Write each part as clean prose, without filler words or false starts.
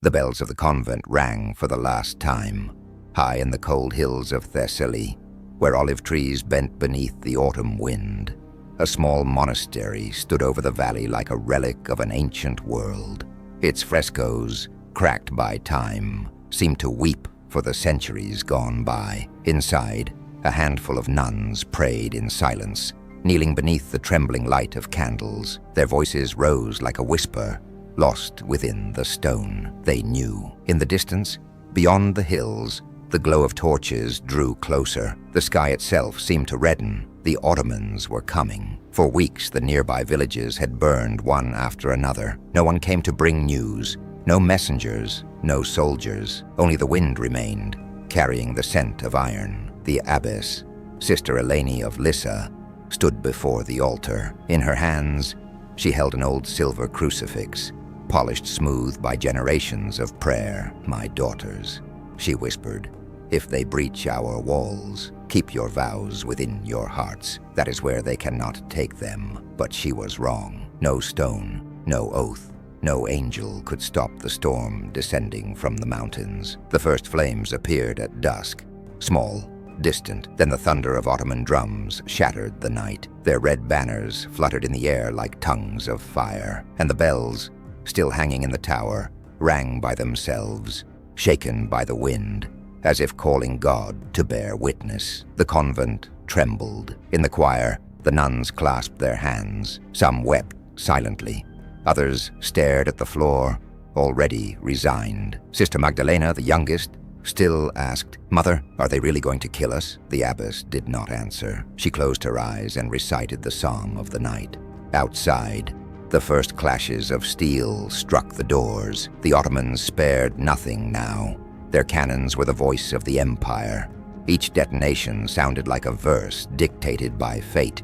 The bells of the convent rang for the last time, high in the cold hills of Thessaly, where olive trees bent beneath the autumn wind. A small monastery stood over the valley like a relic of an ancient world. Its frescoes, cracked by time, seemed to weep for the centuries gone by. Inside, a handful of nuns prayed in silence, kneeling beneath the trembling light of candles. Their voices rose like a whisper, lost within the stone they knew. In the distance, beyond the hills, the glow of torches drew closer. The sky itself seemed to redden. The Ottomans were coming. For weeks, the nearby villages had burned one after another. No one came to bring news. No messengers, no soldiers. Only the wind remained, carrying the scent of iron. The abbess, Sister Eleni of Lissa, stood before the altar. In her hands, she held an old silver crucifix, polished smooth by generations of prayer. "My daughters," she whispered, "if they breach our walls, keep your vows within your hearts. That is where they cannot take them." But she was wrong. No stone, no oath, no angel could stop the storm descending from the mountains. The first flames appeared at dusk, small, distant. Then the thunder of Ottoman drums shattered the night. Their red banners fluttered in the air like tongues of fire, and the bells, still hanging in the tower, rang by themselves, shaken by the wind, as if calling God to bear witness. The convent trembled. In the choir, the nuns clasped their hands. Some wept silently. Others stared at the floor, already resigned. Sister Magdalena, the youngest, still asked, "Mother, are they really going to kill us?" The abbess did not answer. She closed her eyes and recited the psalm of the night. Outside, the first clashes of steel struck the doors. The Ottomans spared nothing now. Their cannons were the voice of the empire. Each detonation sounded like a verse dictated by fate.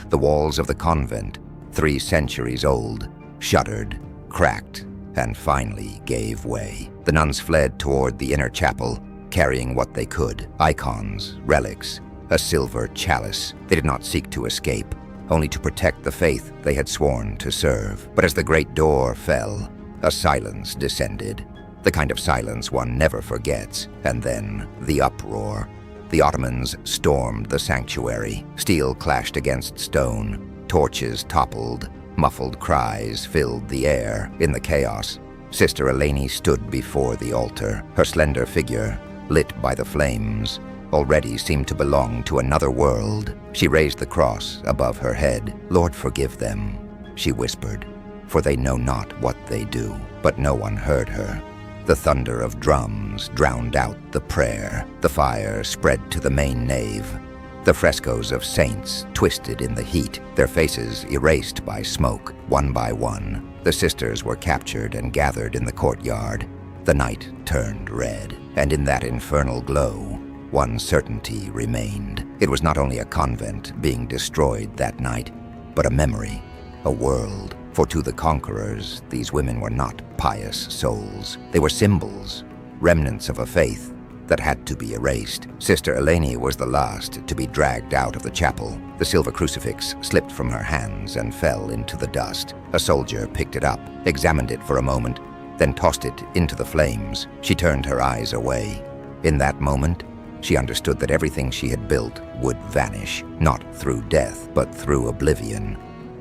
The walls of the convent, 3 centuries old, shuddered, cracked, and finally gave way. The nuns fled toward the inner chapel, carrying what they could: icons, relics, a silver chalice. They did not seek to escape, only to protect the faith they had sworn to serve. But as the great door fell, a silence descended, the kind of silence one never forgets. And then the uproar. The Ottomans stormed the sanctuary. Steel clashed against stone, torches toppled, muffled cries filled the air. In the chaos, Sister Eleni stood before the altar. Her slender figure, lit by the flames, already seemed to belong to another world. She raised the cross above her head. "Lord, forgive them," she whispered, "for they know not what they do." But no one heard her. The thunder of drums drowned out the prayer. The fire spread to the main nave. The frescoes of saints twisted in the heat, their faces erased by smoke. One by one, the sisters were captured and gathered in the courtyard. The night turned red, and in that infernal glow, one certainty remained. It was not only a convent being destroyed that night, but a memory, a world. For to the conquerors, these women were not pious souls. They were symbols, remnants of a faith that had to be erased. Sister Eleni was the last to be dragged out of the chapel. The silver crucifix slipped from her hands and fell into the dust. A soldier picked it up, examined it for a moment, then tossed it into the flames. She turned her eyes away. In that moment, she understood that everything she had built would vanish, not through death, but through oblivion.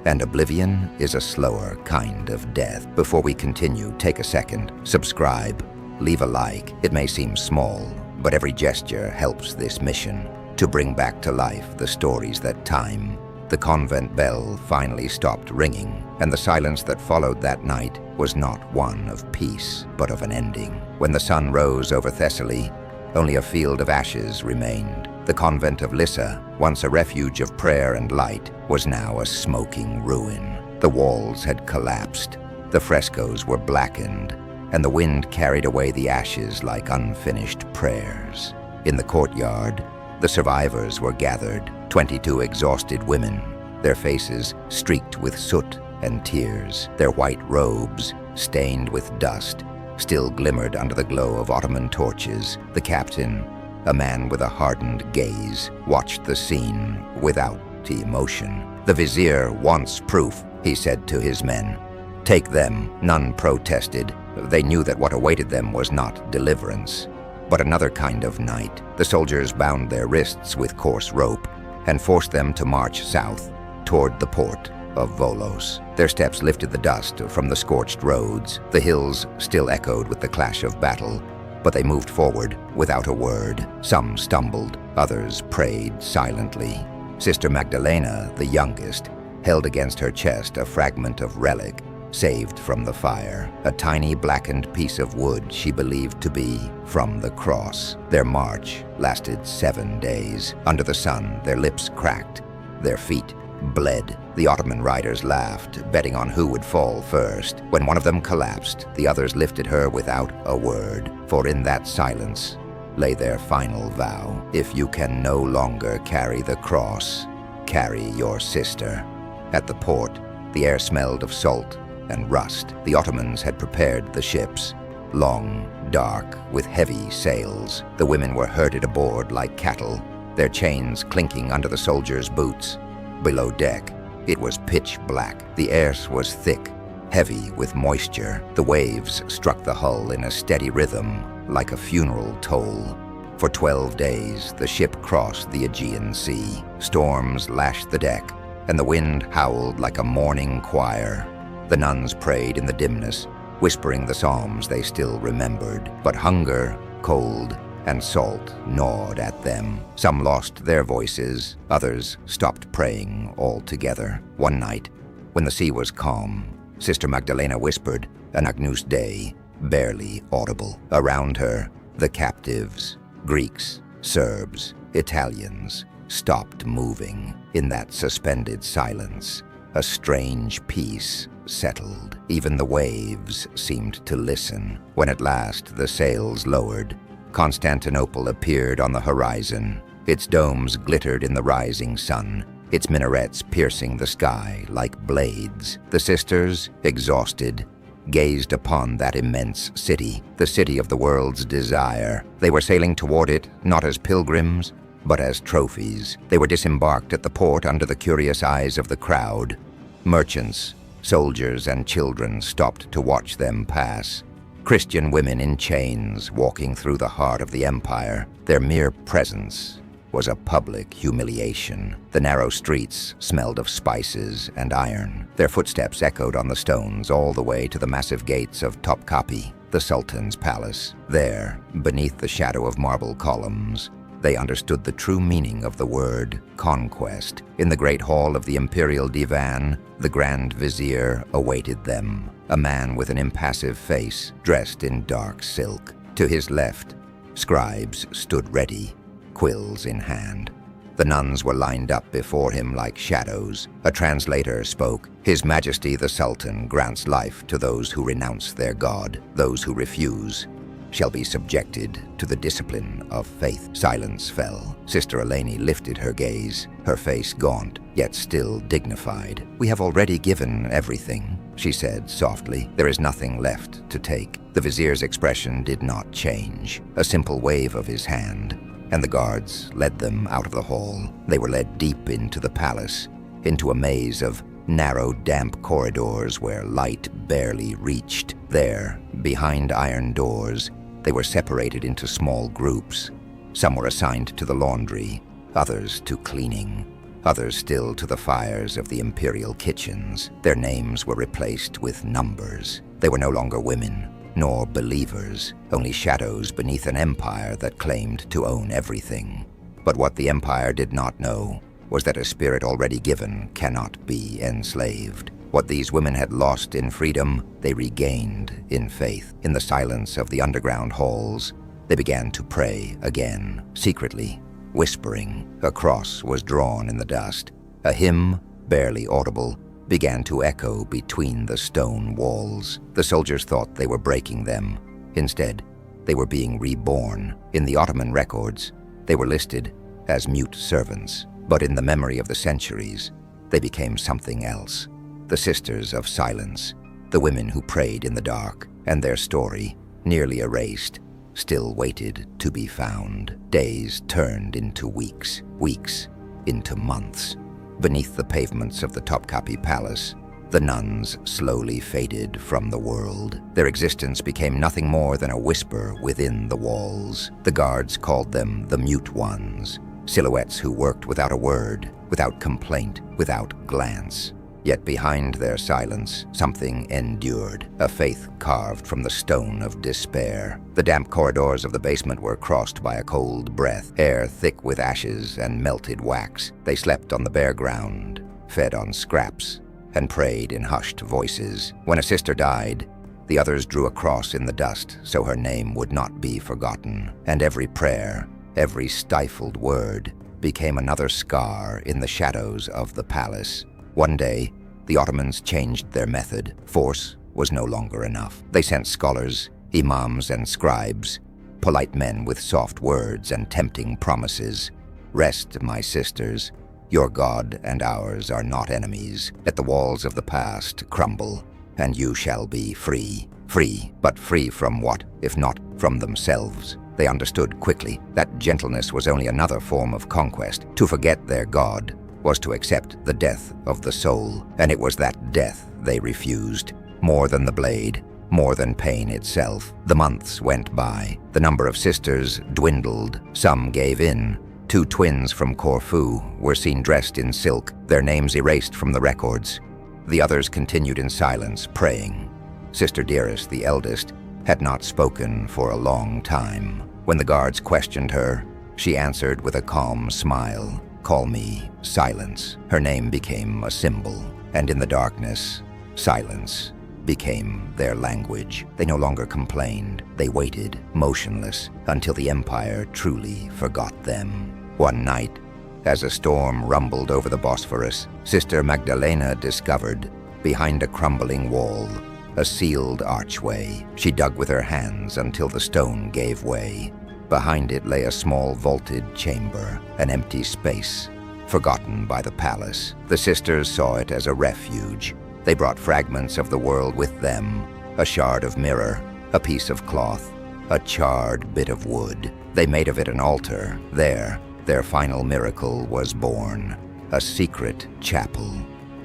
And oblivion is a slower kind of death. Before we continue, take a second, subscribe, leave a like. It may seem small, but every gesture helps this mission to bring back to life the stories that time. The convent bell finally stopped ringing, and the silence that followed that night was not one of peace, but of an ending. When the sun rose over Thessaly, only a field of ashes remained. The Convent of Lissa, once a refuge of prayer and light, was now a smoking ruin. The walls had collapsed, the frescoes were blackened, and the wind carried away the ashes like unfinished prayers. In the courtyard, the survivors were gathered, 22 exhausted women, their faces streaked with soot and tears. Their white robes, stained with dust, still glimmered under the glow of Ottoman torches. The captain, a man with a hardened gaze, watched the scene without emotion. "The vizier wants proof," he said to his men. "Take them," none protested. They knew that what awaited them was not deliverance, but another kind of night. The soldiers bound their wrists with coarse rope and forced them to march south toward the port of Volos. Their steps lifted the dust from the scorched roads. The hills still echoed with the clash of battle, but they moved forward without a word. Some stumbled, others prayed silently. Sister Magdalena, the youngest, held against her chest a fragment of relic saved from the fire, a tiny blackened piece of wood she believed to be from the cross. Their march lasted 7 days. Under the sun, their lips cracked, their feet bled. The Ottoman riders laughed, betting on who would fall first. When one of them collapsed, the others lifted her without a word, for in that silence lay their final vow. If you can no longer carry the cross, carry your sister. At the port, the air smelled of salt and rust. The Ottomans had prepared the ships, long, dark, with heavy sails. The women were herded aboard like cattle, their chains clinking under the soldiers' boots. Below deck, it was pitch black. The air was thick, heavy with moisture. The waves struck the hull in a steady rhythm, like a funeral toll. For 12 days, the ship crossed the Aegean Sea. Storms lashed the deck, and the wind howled like a mourning choir. The nuns prayed in the dimness, whispering the psalms they still remembered. But hunger, cold, and salt gnawed at them. Some lost their voices, others stopped praying altogether. One night, when the sea was calm, Sister Magdalena whispered an Agnus Dei, barely audible. Around her, the captives, Greeks, Serbs, Italians, stopped moving. In that suspended silence, a strange peace settled. Even the waves seemed to listen. When at last the sails lowered, Constantinople appeared on the horizon. Its domes glittered in the rising sun, its minarets piercing the sky like blades. The sisters, exhausted, gazed upon that immense city, the city of the world's desire. They were sailing toward it not as pilgrims, but as trophies. They were disembarked at the port under the curious eyes of the crowd. Merchants, soldiers, and children stopped to watch them pass. Christian women in chains walking through the heart of the empire. Their mere presence was a public humiliation. The narrow streets smelled of spices and iron. Their footsteps echoed on the stones all the way to the massive gates of Topkapi, the Sultan's palace. There, beneath the shadow of marble columns, they understood the true meaning of the word conquest. In the great hall of the imperial divan, the Grand Vizier awaited them, a man with an impassive face, dressed in dark silk. To his left, scribes stood ready, quills in hand. The nuns were lined up before him like shadows. A translator spoke. His Majesty the Sultan grants life to those who renounce their God. Those who refuse shall be subjected to the discipline of faith. Silence fell. Sister Eleni lifted her gaze, her face gaunt, yet still dignified. We have already given everything, she said softly. There is nothing left to take. The vizier's expression did not change. A simple wave of his hand, and the guards led them out of the hall. They were led deep into the palace, into a maze of narrow, damp corridors where light barely reached. There, behind iron doors, they were separated into small groups. Some were assigned to the laundry, others to cleaning, others still to the fires of the imperial kitchens. Their names were replaced with numbers. They were no longer women, nor believers, only shadows beneath an empire that claimed to own everything. But what the empire did not know was that a spirit already given cannot be enslaved. What these women had lost in freedom, they regained in faith. In the silence of the underground halls, they began to pray again, secretly, whispering. A cross was drawn in the dust. A hymn, barely audible, began to echo between the stone walls. The soldiers thought they were breaking them. Instead, they were being reborn. In the Ottoman records, they were listed as mute servants. But in the memory of the centuries, they became something else. The Sisters of Silence, the women who prayed in the dark, and their story, nearly erased, still waited to be found. Days turned into weeks, weeks into months. Beneath the pavements of the Topkapi Palace, the nuns slowly faded from the world. Their existence became nothing more than a whisper within the walls. The guards called them the Mute Ones, silhouettes who worked without a word, without complaint, without glance. Yet behind their silence, something endured, a faith carved from the stone of despair. The damp corridors of the basement were crossed by a cold breath, air thick with ashes and melted wax. They slept on the bare ground, fed on scraps, and prayed in hushed voices. When a sister died, the others drew a cross in the dust so her name would not be forgotten. And every prayer, every stifled word, became another scar in the shadows of the palace. One day, the Ottomans changed their method. Force was no longer enough. They sent scholars, imams and scribes, polite men with soft words and tempting promises. Rest, my sisters. Your God and ours are not enemies. Let the walls of the past crumble, and you shall be free. Free, but free from what, if not from themselves? They understood quickly that gentleness was only another form of conquest. To forget their God was to accept the death of the soul, and it was that death they refused. More than the blade, more than pain itself. The months went by. The number of sisters dwindled. Some gave in. 2 twins from Corfu were seen dressed in silk, their names erased from the records. The others continued in silence, praying. Sister Dearest, the eldest, had not spoken for a long time. When the guards questioned her, she answered with a calm smile, "Call me Silence." Her name became a symbol, and in the darkness, silence became their language. They no longer complained. They waited, motionless, until the empire truly forgot them. One night, as a storm rumbled over the Bosphorus, Sister Magdalena discovered, behind a crumbling wall, a sealed archway. She dug with her hands until the stone gave way. Behind it lay a small vaulted chamber, an empty space, forgotten by the palace. The sisters saw it as a refuge. They brought fragments of the world with them, a shard of mirror, a piece of cloth, a charred bit of wood. They made of it an altar. There, their final miracle was born, a secret chapel.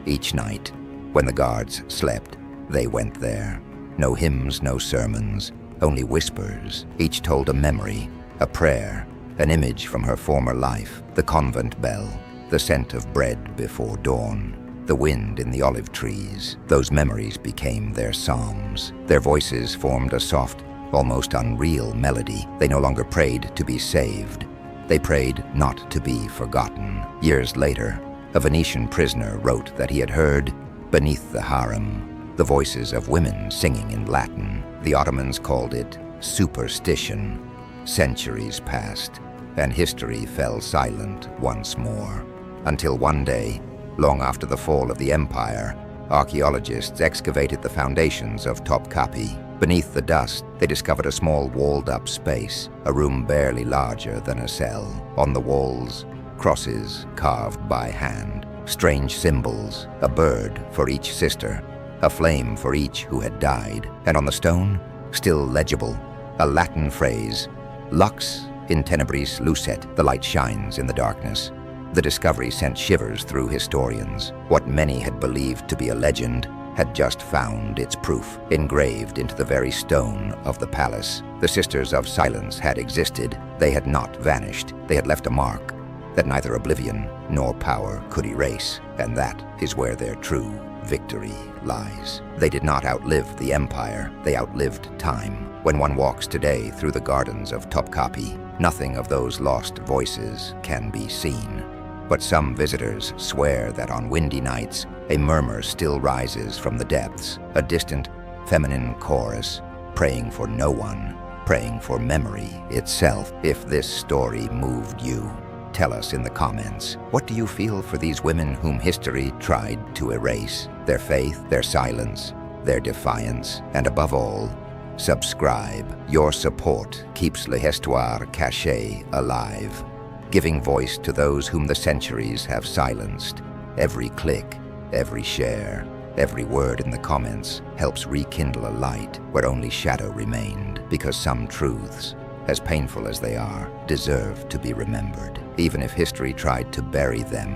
Each night, when the guards slept, they went there. No hymns, no sermons, only whispers. Each told a memory, a prayer, an image from her former life. The convent bell, the scent of bread before dawn, the wind in the olive trees. Those memories became their psalms. Their voices formed a soft, almost unreal melody. They no longer prayed to be saved. They prayed not to be forgotten. Years later, a Venetian prisoner wrote that he had heard, beneath the harem, the voices of women singing in Latin. The Ottomans called it superstition. Centuries passed, and history fell silent once more. Until one day, long after the fall of the empire, archaeologists excavated the foundations of Topkapi. Beneath the dust, they discovered a small walled-up space, a room barely larger than a cell. On the walls, crosses carved by hand, strange symbols, a bird for each sister, a flame for each who had died, and on the stone, still legible, a Latin phrase, lux in tenebris lucet, the light shines in the darkness. The discovery sent shivers through historians. What many had believed to be a legend had just found its proof, engraved into the very stone of the palace. The Sisters of Silence had existed. They had not vanished. They had left a mark that neither oblivion nor power could erase, and that is where their true victory lies. They did not outlive the empire. They outlived time. When one walks today through the gardens of Topkapi, nothing of those lost voices can be seen. But some visitors swear that on windy nights, a murmur still rises from the depths, a distant, feminine chorus, praying for no one, praying for memory itself. If this story moved you, tell us in the comments. What do you feel for these women whom history tried to erase? Their faith, their silence, their defiance, and above all, subscribe. Your support keeps l'histoire cachée alive, giving voice to those whom the centuries have silenced. Every click, every share, every word in the comments helps rekindle a light where only shadow remained, because some truths, as painful as they are, deserve to be remembered, even if history tried to bury them.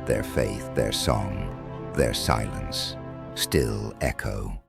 Their faith, their song, their silence still echo.